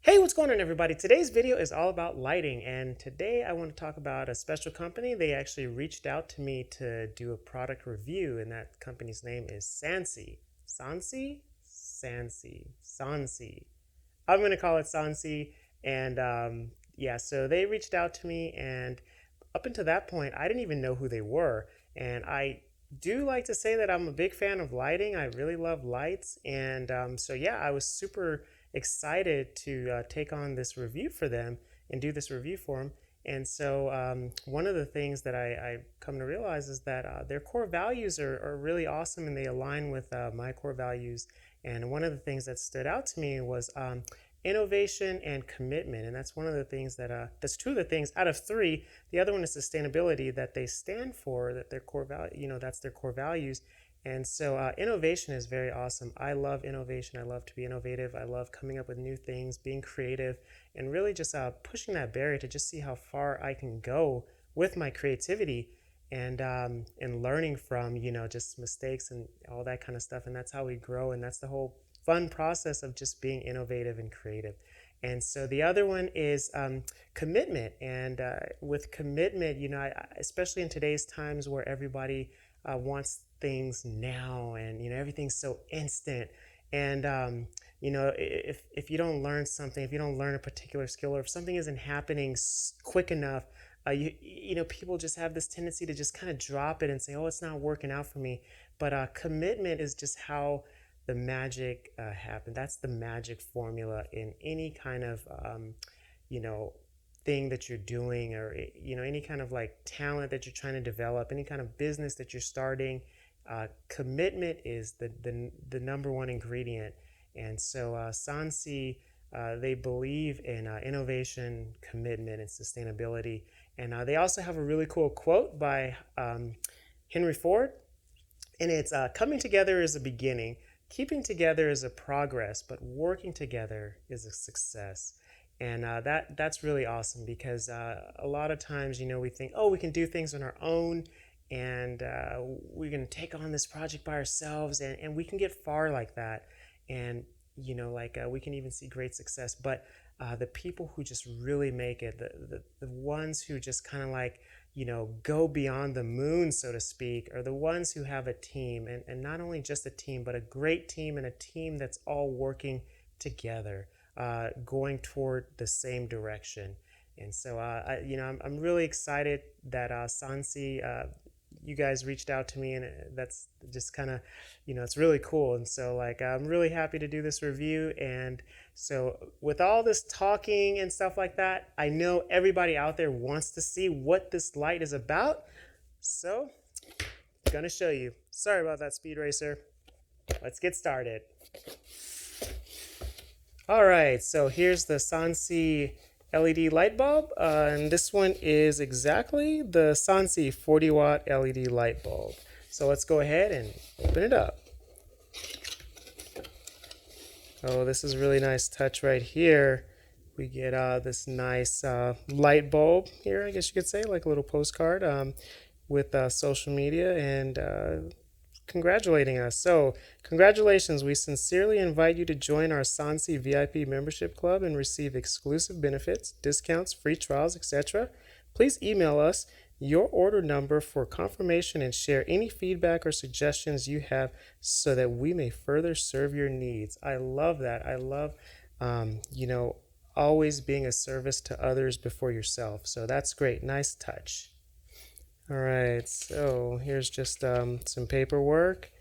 Hey, what's going on, everybody? Today's video is all about lighting, and today I want to talk about a special company. They actually reached out to me to do a product review, and that company's name is SANSI. SANSI? SANSI. SANSI. I'm going to call it SANSI, and yeah, so they reached out to me, and up until that point, I didn't even know who they were, and I do like to say that I'm a big fan of lighting. I really love lights, and so yeah, I was super excited to take on this review for them and do this review for them. And so one of the things that I come to realize is that their core values are really awesome, and they align with my core values. And one of the things that stood out to me was innovation and commitment. And that's one of the things that's two of the things out of three. The other one is sustainability that they stand for, that their core value, that's their core values. And so innovation is very awesome. I love innovation. I love to be innovative. I love coming up with new things, being creative, and really just pushing that barrier to just see how far I can go with my creativity, and learning from just mistakes and all that kind of stuff. And that's how we grow. And that's the whole fun process of just being innovative and creative. And so the other one is commitment. And with commitment, especially in today's times where everybody wants things now, and everything's so instant. And if you don't learn something, if you don't learn a particular skill, or if something isn't happening quick enough, people just have this tendency to just kind of drop it and say, oh, it's not working out for me. But commitment is just how the magic happens. That's the magic formula in any kind of you know thing that you're doing, or any kind of like talent that you're trying to develop, any kind of business that you're starting. Commitment is the number one ingredient. And so Sansi, they believe in innovation, commitment, and sustainability. And they also have a really cool quote by Henry Ford, and it's coming together is a beginning, keeping together is a progress, but working together is a success. And that's really awesome, because a lot of times, we think, oh, we can do things on our own, and we're going to take on this project by ourselves, and we can get far like that. And we can even see great success. But the people who just really make it, the ones who just kind of like go beyond the moon, so to speak, are the ones who have a team, and not only just a team, but a great team, and a team that's all working together, going toward the same direction. And so I'm really excited that Sansi, you guys reached out to me, and that's just kind of it's really cool. And so I'm really happy to do this review. And so with all this talking and stuff like that, I know everybody out there wants to see what this light is about, so I'm gonna show you. Sorry about that, speed racer. Let's get started. All right, so here's the Sansi LED light bulb, and this one is exactly the Sansi 40-watt LED light bulb. So let's go ahead and open it up. Oh, this is a really nice touch right here. We get this nice light bulb here, I guess you could say, like a little postcard with social media, and congratulating us. So congratulations, we sincerely invite you to join our Sansi VIP membership club and receive exclusive benefits, discounts, free trials, etc. Please email us your order number for confirmation, and share any feedback or suggestions you have so that we may further serve your needs. I love that. I love always being a service to others before yourself. So that's great. Nice touch. All right, so here's just some paperwork,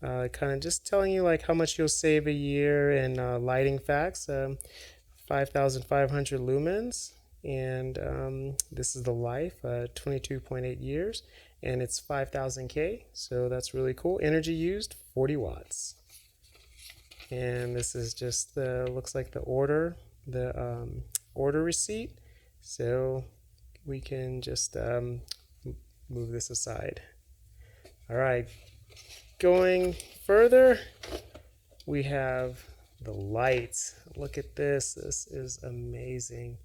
kind of just telling you like how much you'll save a year in lighting facts, 5,500 lumens, and this is the life, 22.8 years, and it's 5,000 K, so that's really cool. Energy used, 40 watts. And this is just looks like the order receipt, so we can just move this aside. All right, going further, we have the lights. Look at this. This is amazing.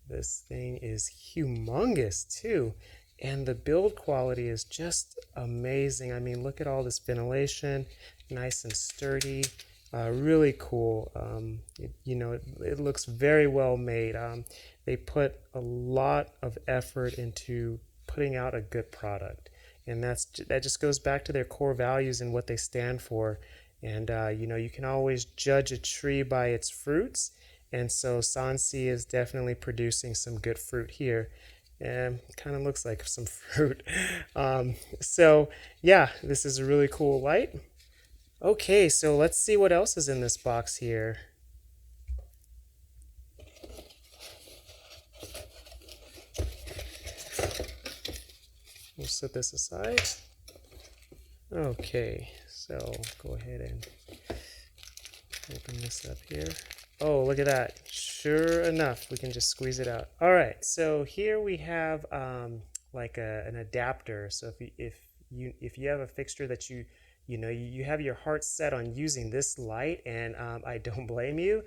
This thing is humongous too, and the build quality is just amazing. I mean, look at all this ventilation, nice and sturdy. Really cool. It looks very well made. They put a lot of effort into putting out a good product, and that just goes back to their core values and what they stand for. And you can always judge a tree by its fruits, and so Sansi is definitely producing some good fruit here. And kind of looks like some fruit. So yeah, this is a really cool light. Okay, so let's see what else is in this box here. We'll set this aside. Okay, so go ahead and open this up here. Oh, look at that. Sure enough, we can just squeeze it out. All right, so here we have like an adapter. So if you have a fixture that you have your heart set on using this light, and I don't blame you,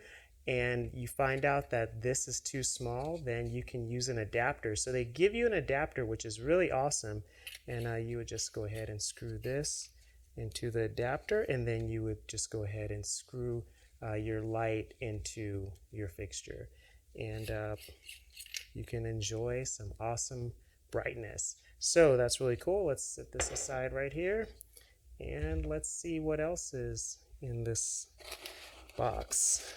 and you find out that this is too small, then you can use an adapter. So they give you an adapter, which is really awesome, and you would just go ahead and screw this into the adapter, and then you would just go ahead and screw your light into your fixture, and you can enjoy some awesome brightness. So that's really cool. Let's set this aside right here, and let's see what else is in this box.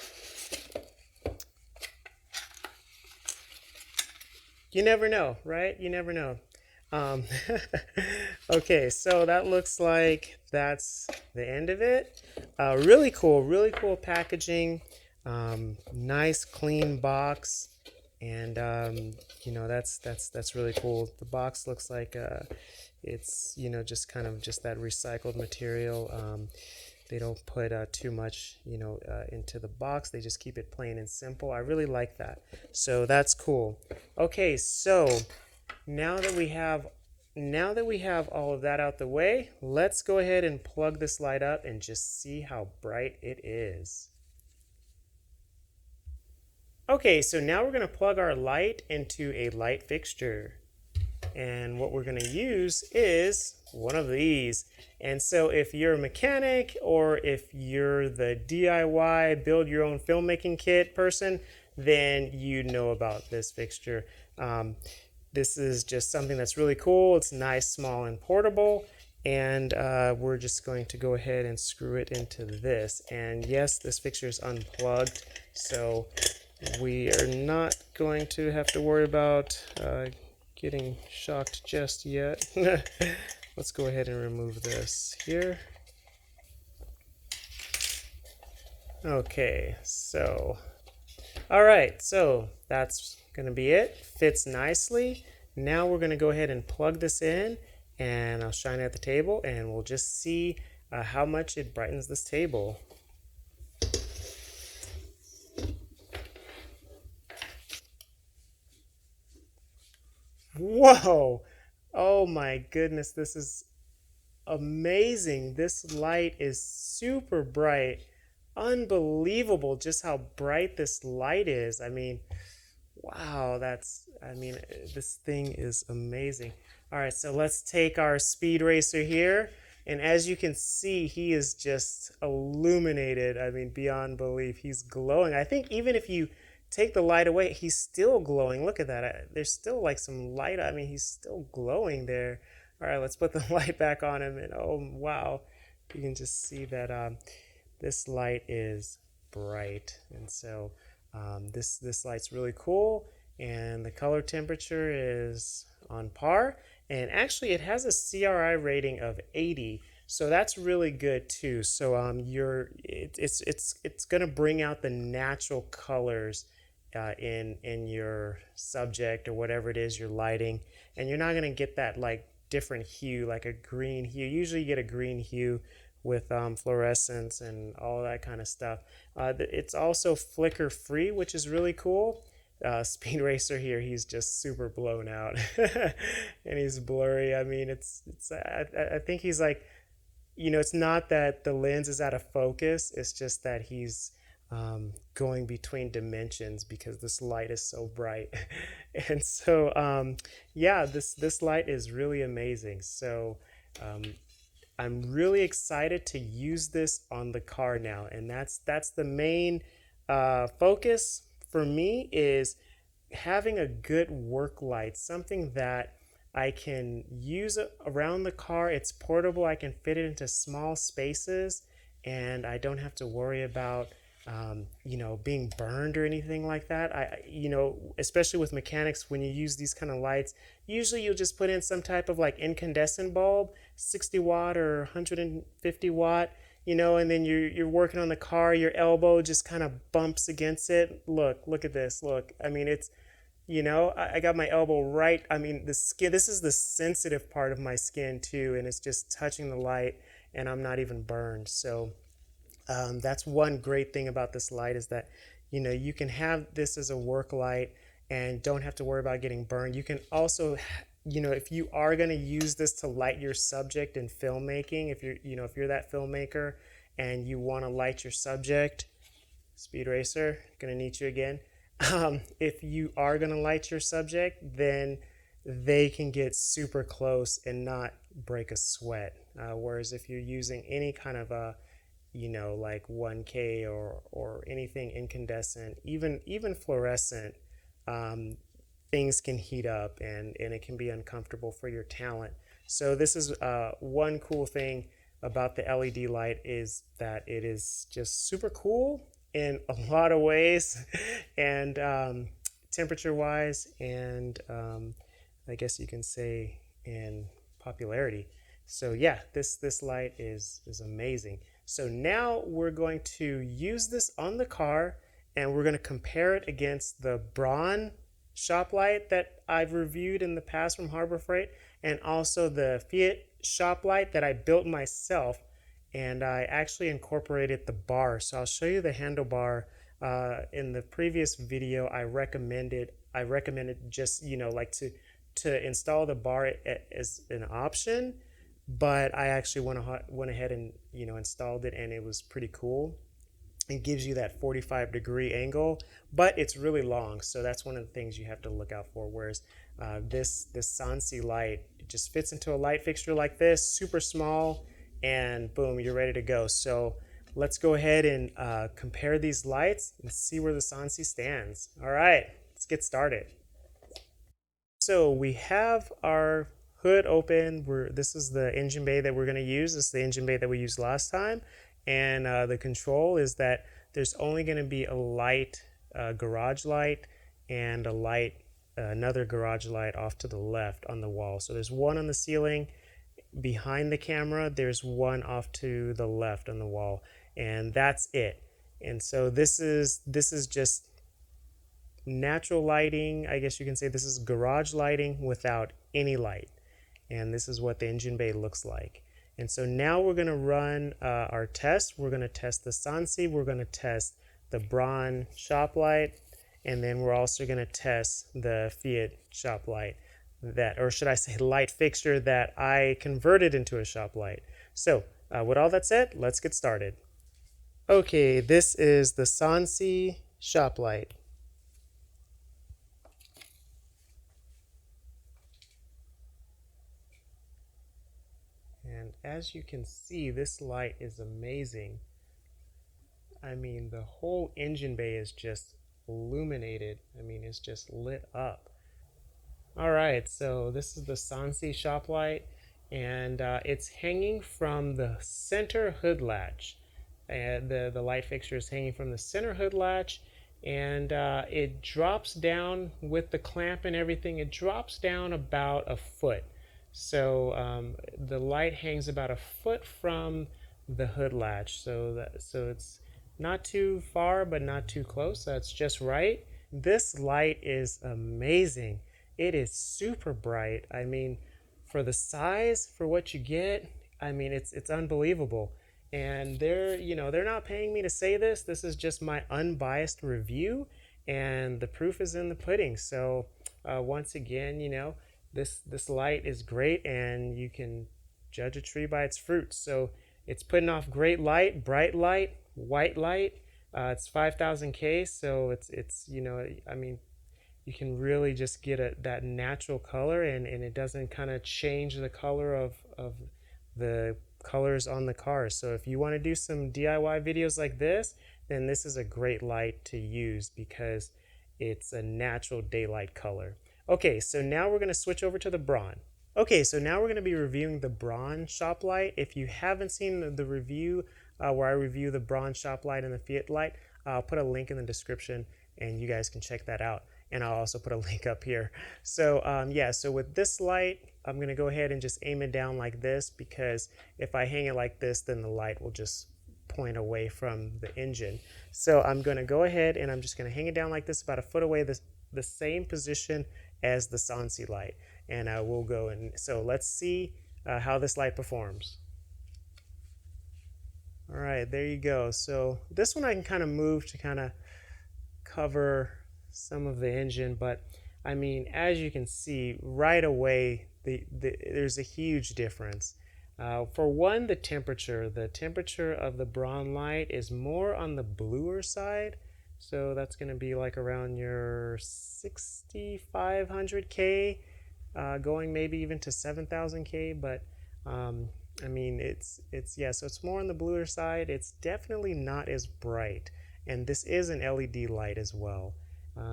You never know, right? You never know. Um, okay, so that looks like that's the end of it. Really cool packaging. Nice clean box, and that's really cool. The box looks like it's just kind of just that recycled material. They don't put too much into the box. They just keep it plain and simple. I really like that. So that's cool. Okay, so now that we have all of that out the way, let's go ahead and plug this light up and just see how bright it is. Okay, so now we're going to plug our light into a light fixture. And what we're going to use is one of these. And so if you're a mechanic, or if you're the DIY build your own filmmaking kit person, then you know about this fixture. This is just something that's really cool. It's nice, small, and portable. And we're just going to go ahead and screw it into this. And yes, this fixture is unplugged, so we are not going to have to worry about getting shocked just yet. Let's go ahead and remove this here. Okay, so all right, so that's going to be it. Fits nicely. Now we're going to go ahead and plug this in, and I'll shine it at the table, and we'll just see how much it brightens this table. Whoa! Oh my goodness, this is amazing. This light is super bright. Unbelievable just how bright this light is. I mean, wow, this thing is amazing. All right, so let's take our speed racer here. And as you can see, he is just illuminated. I mean, beyond belief. He's glowing. I think even if you take the light away, he's still glowing. Look at that. There's still like some light. I mean, he's still glowing there. All right, let's put the light back on him. And oh, wow. You can just see that this light is bright. And so this light's really cool. And the color temperature is on par. And actually, it has a CRI rating of 80. So that's really good too. So it's going to bring out the natural colors in your subject or whatever it is you're lighting, and you're not going to get that like different hue, like a green hue. Usually you get a green hue with fluorescence and all that kind of stuff. It's also flicker free, which is really cool. Speed Racer here, he's just super blown out and he's blurry. I mean, I think he's like, it's not that the lens is out of focus, it's just that he's going between dimensions because this light is so bright. And so yeah, this light is really amazing. So I'm really excited to use this on the car now, and that's the main focus for me, is having a good work light, something that I can use around the car. It's portable. I can fit it into small spaces, and I don't have to worry about being burned or anything like that. Especially with mechanics, when you use these kind of lights, usually you'll just put in some type of like incandescent bulb, 60 watt or 150 watt, and then you're working on the car, your elbow just kind of bumps against it. Look at this. Look, I mean, it's I got my elbow right. I mean, the skin, this is the sensitive part of my skin too, and it's just touching the light, and I'm not even burned. So that's one great thing about this light, is that you can have this as a work light and don't have to worry about getting burned. You can also, if you are going to use this to light your subject in filmmaking, if you're that filmmaker and you want to light your subject, Speed Racer, gonna need you again. If you are gonna light your subject, then they can get super close and not break a sweat. Whereas if you're using any kind of a, like 1K or anything incandescent, even fluorescent, things can heat up, and it can be uncomfortable for your talent. So this is one cool thing about the LED light, is that it is just super cool in a lot of ways, and temperature wise, and I guess you can say in popularity. So yeah, this light is amazing. So now we're going to use this on the car, and we're going to compare it against the Braun shop light that I've reviewed in the past from Harbor Freight, and also the Fiat shop light that I built myself, and I actually incorporated the bar. So I'll show you the handlebar. In the previous video, I recommended just like to install the bar as an option, but I actually went ahead and installed it, and it was pretty cool. It gives you that 45-degree angle, but it's really long, so that's one of the things you have to look out for. Whereas this Sansi light, it just fits into a light fixture like this, super small, and boom, you're ready to go. So let's go ahead and compare these lights and see where the Sansi stands. All right, let's get started. So we have our hood open. This is the engine bay that we're going to use. This is the engine bay that we used last time. And the control is that there's only going to be a light, garage light, and another garage light off to the left on the wall. So there's one on the ceiling behind the camera. There's one off to the left on the wall, and that's it. And so this is just natural lighting. I guess you can say this is garage lighting without any light. And this is what the engine bay looks like. And so now we're going to run our test. We're going to test the Sansi, we're going to test the Braun shop light, and then we're also going to test the Fiat shop light, or should I say light fixture, that I converted into a shop light. So with all that said, let's get started. Okay, this is the Sansi shop light. And as you can see, this light is amazing. I mean, the whole engine bay is just illuminated. I mean, it's just lit up. All right, so this is the Sansi shop light, and it's hanging from the center hood latch. And the light fixture is hanging from the center hood latch, and it drops down with the clamp and everything. It drops down about a foot. So the light hangs about a foot from the hood latch. So it's not too far, but not too close. That's just right. This light is amazing. It is super bright. I mean, for the size, for what you get, I mean, it's unbelievable. And they're not paying me to say this. This is just my unbiased review, and the proof is in the pudding. So once again, this light is great, and you can judge a tree by its fruit. So it's putting off great light, bright light, white light. It's 5000 K, so it's I mean, you can really just get that natural color, and it doesn't kind of change the color of the colors on the cars. So if you want to do some DIY videos like this, then this is a great light to use because it's a natural daylight color. Okay, so now we're going to switch over to the Braun. Okay, so now we're going to be reviewing the Braun shop light. If you haven't seen the review where I review the Braun shop light and the Fiat light, I'll put a link in the description and you guys can check that out. And I'll also put a link up here. So yeah, so with this light, I'm going to go ahead and just aim it down like this, because if I hang it like this, then the light will just point away from the engine. So I'm going to go ahead and I'm just going to hang it down like this, about a foot away, the same position as the SANSI light. And we'll go and so let's see how this light performs. All right, there you go. So this one I can kind of move to kind of cover some of the engine, but I mean, as you can see right away, there's a huge difference. For one, the temperature of the Braun light is more on the bluer side, so that's going to be like around your 6,500K, going maybe even to 7,000K, but I mean, it's yeah, so it's more on the bluer side. It's definitely not as bright, and this is an LED light as well.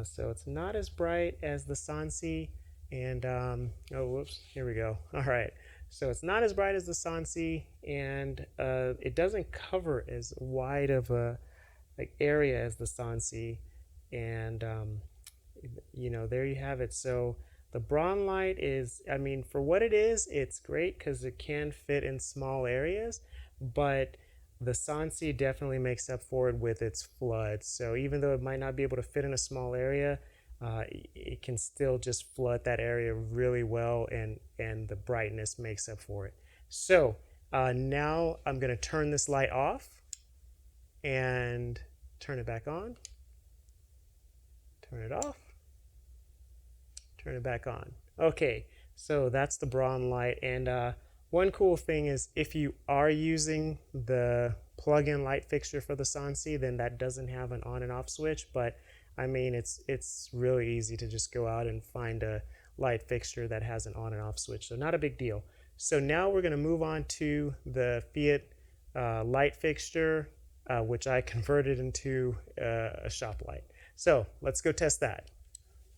So it's not as bright as the SANSI, and oh whoops, here we go. All right, so it's not as bright as the SANSI, and it doesn't cover as wide of a area as the SANSI, and you know, there you have it. So the Braun light is, I mean, for what it is, it's great because it can fit in small areas, but the SANSI definitely makes up for it with its flood. So even though it might not be able to fit in a small area, it can still just flood that area really well, and the brightness makes up for it. So now I'm going to turn this light off and turn it back on, turn it off, turn it back on. Okay, so that's the Braun light. And one cool thing is, if you are using the plug-in light fixture for the SANSI, then that doesn't have an on and off switch, but I mean, it's really easy to just go out and find a light fixture that has an on and off switch, so not a big deal. So now we're going to move on to the Fiat light fixture, which I converted into a shop light. So let's go test that.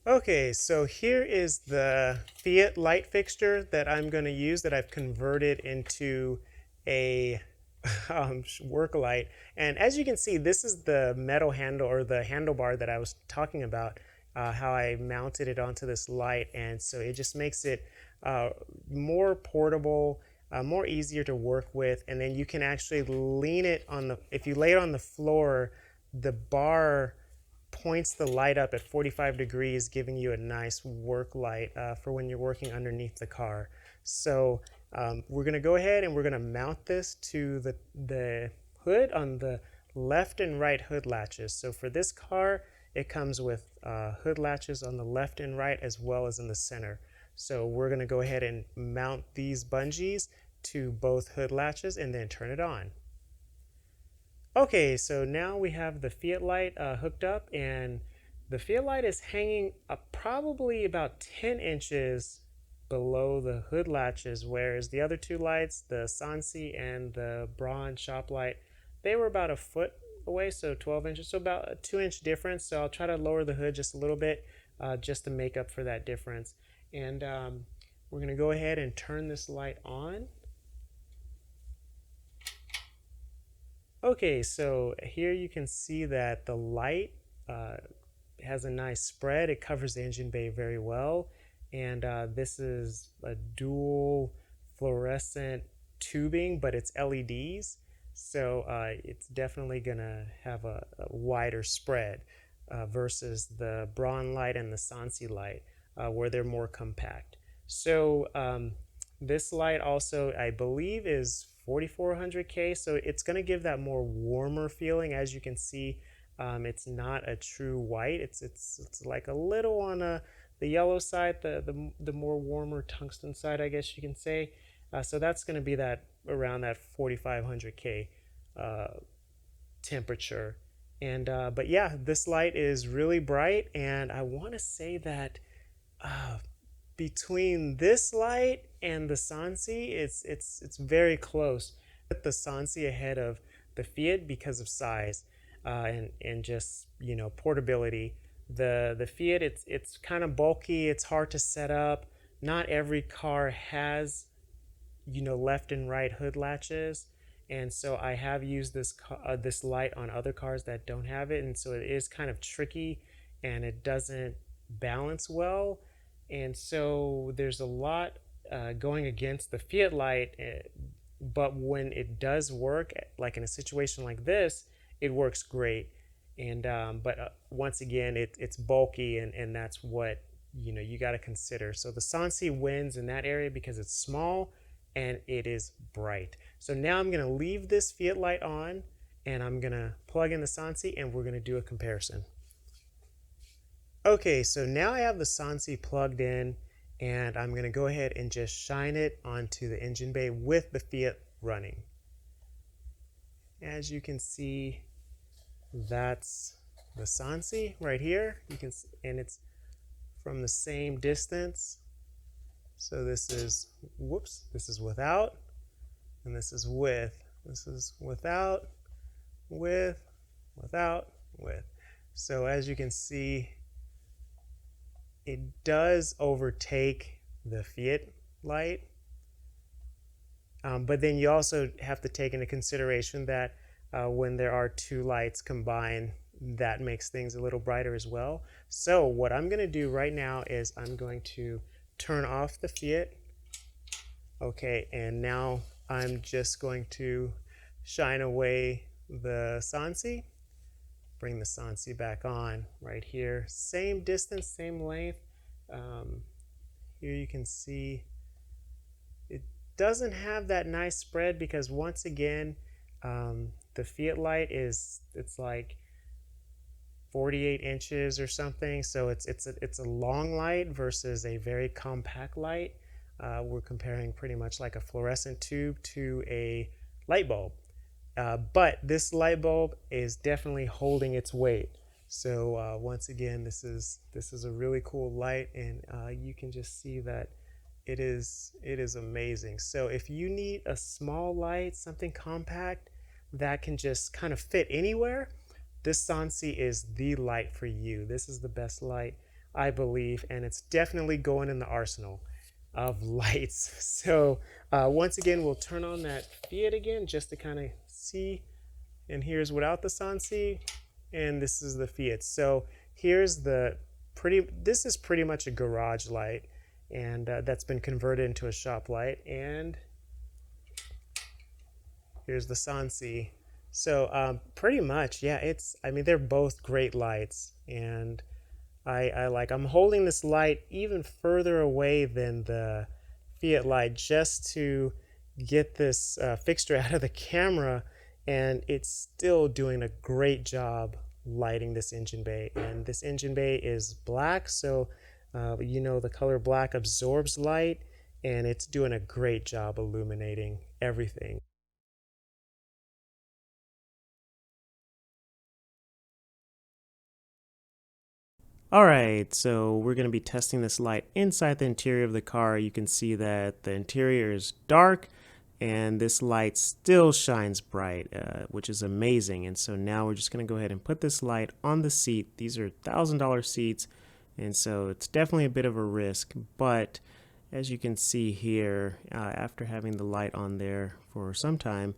Okay, so here is the Fiat light fixture that I'm going to use, that I've converted into a work light. And as you can see, this is the metal handle, or the handlebar that I was talking about, how I mounted it onto this light. And so it just makes it more portable, more easier to work with. And then you can actually lean it on the, if you lay it on the floor, the bar points the light up at 45 degrees, giving you a nice work light for when you're working underneath the car. So we're going to go ahead and we're going to mount this to the hood on the left and right hood latches. So for this car, it comes with hood latches on the left and right, as well as in the center. So we're going to go ahead and mount these bungees to both hood latches and then turn it on. Okay, so now we have the Fiat light hooked up, and the Fiat light is hanging probably about 10 inches below the hood latches, whereas the other two lights, the SANSI and the Braun shop light, they were about a foot away, so 12 inches, so about a 2-inch difference. So I'll try to lower the hood just a little bit just to make up for that difference. And we're going to go ahead and turn this light on. Okay, so here you can see that the light has a nice spread. It covers the engine bay very well. And this is a dual fluorescent tubing, but it's LEDs. So it's definitely going to have a wider spread versus the Braun light and the SANSI light, where they're more compact. So this light also, I believe, is 4400K, so it's going to give that more warmer feeling. As you can see, it's not a true white. It's like a little on the yellow side, the more warmer tungsten side, I guess you can say. So that's going to be that around that 4500K temperature. And but yeah, this light is really bright, and I want to say that between this light and the SANSI, it's very close. the Sansi ahead of the Fiat because of size, and just, you know, portability. The Fiat, it's kind of bulky, it's hard to set up. Not every car has, you know, left and right hood latches, and so I have used this light on other cars that don't have it, and so it is kind of tricky, and it doesn't balance well, and so there's a lot going against the Fiat light. But when it does work, like in a situation like this, it works great. And but once again, it's bulky, and that's what, you know, you got to consider. So the Sansi wins in that area because it's small and it is bright. So now I'm going to leave this Fiat light on, and I'm going to plug in the Sansi, and we're going to do a comparison. Okay, so now I have the Sansi plugged in, and I'm going to go ahead and just shine it onto the engine bay with the Fiat running. As you can see, that's the Sansi right here. You can, and it's from the same distance. So this is, whoops, this is without, and this is with. This is without, with, without, with. So as you can see, it does overtake the Fiat light. But then you also have to take into consideration that when there are two lights combined, that makes things a little brighter as well. So what I'm going to do right now is I'm going to turn off the Fiat. Okay, and now I'm just going to shine away the Sansi. Bring the Sansi back on right here. Same distance, same length. Here you can see it doesn't have that nice spread because once again, the Fiat light it's like 48 inches or something. So it's a long light versus a very compact light. We're comparing pretty much like a fluorescent tube to a light bulb. But this light bulb is definitely holding its weight. So once again, this is a really cool light, and you can just see that it is amazing. So if you need a small light, something compact that can just kind of fit anywhere, this Sansi is the light for you. This is the best light, I believe, and it's definitely going in the arsenal of lights. So once again, we'll turn on that Fiat again just to kind of see. And here's without the Sansi, and this is the Fiat. So here's the this is pretty much a garage light, and that's been converted into a shop light. And here's the Sansi. So pretty much, yeah, I mean, they're both great lights, and I'm holding this light even further away than the Fiat light just to get this fixture out of the camera, and it's still doing a great job lighting this engine bay. And this engine bay is black, so you know, the color black absorbs light, and it's doing a great job illuminating everything. Alright, so we're going to be testing this light inside the interior of the car. You can see that the interior is dark, and this light still shines bright, which is amazing. And so now we're just going to go ahead and put this light on the seat. These are $1,000 seats, and so it's definitely a bit of a risk. But as you can see here, after having the light on there for some time,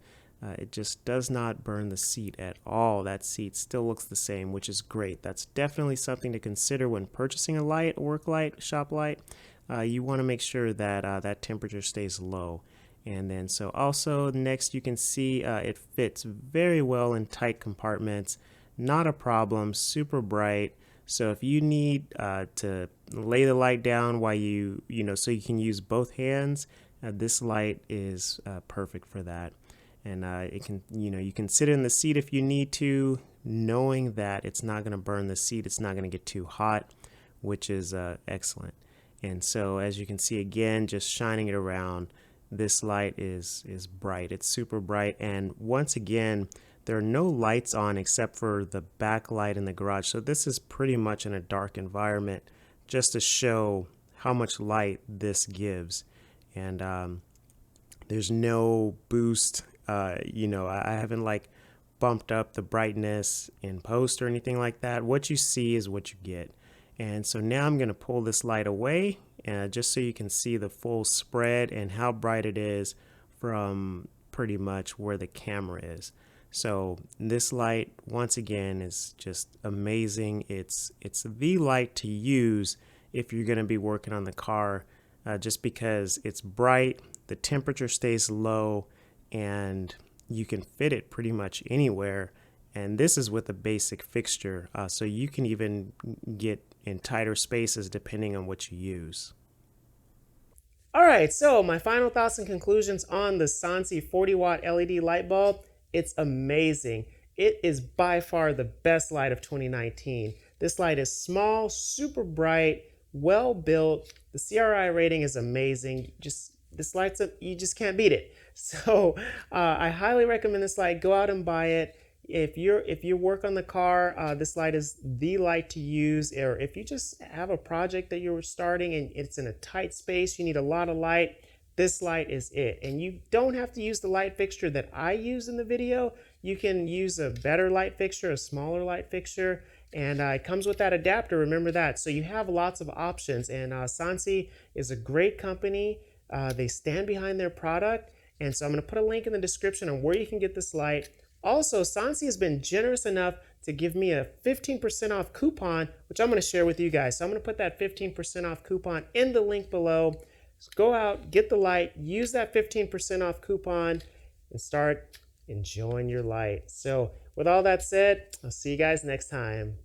it just does not burn the seat at all. That seat still looks the same, which is great. That's definitely something to consider when purchasing a light, a work light, shop light. You want to make sure that that temperature stays low. And then so also next you can see it fits very well in tight compartments. Not a problem, super bright. So if you need to lay the light down while so you can use both hands, this light is perfect for that. And it can, you can sit in the seat if you need to, knowing that it's not going to burn the seat, it's not going to get too hot, which is excellent. And so as you can see again, just shining it around, this light is bright. It's super bright, and once again, there are no lights on except for the back light in the garage. So this is pretty much in a dark environment, just to show how much light this gives. And there's no boost You know, I haven't like bumped up the brightness in post or anything like that. What you see is what you get. And so now I'm going to pull this light away just so you can see the full spread and how bright it is from pretty much where the camera is. So this light, once again, is just amazing. It's the light to use if you're going to be working on the car, just because it's bright, the temperature stays low, and you can fit it pretty much anywhere. And this is with a basic fixture, so you can even get in tighter spaces depending on what you use. All right, so my final thoughts and conclusions on the Sansi 40-watt LED light bulb. It's amazing. It is by far the best light of 2019. This light is small, super bright, well built. The CRI rating is amazing. This light's you just can't beat it. So I highly recommend this light. Go out and buy it. If you work on the car, this light is the light to use. Or if you just have a project that you're starting and it's in a tight space, you need a lot of light, this light is it. And you don't have to use the light fixture that I use in the video. You can use a better light fixture, a smaller light fixture, and it comes with that adapter, remember that. So you have lots of options, and Sansi is a great company. They stand behind their product, and so I'm going to put a link in the description on where you can get this light. Also, Sansi has been generous enough to give me a 15% off coupon, which I'm going to share with you guys. So I'm going to put that 15% off coupon in the link below. So go out, get the light, use that 15% off coupon, and start enjoying your light. So with all that said, I'll see you guys next time.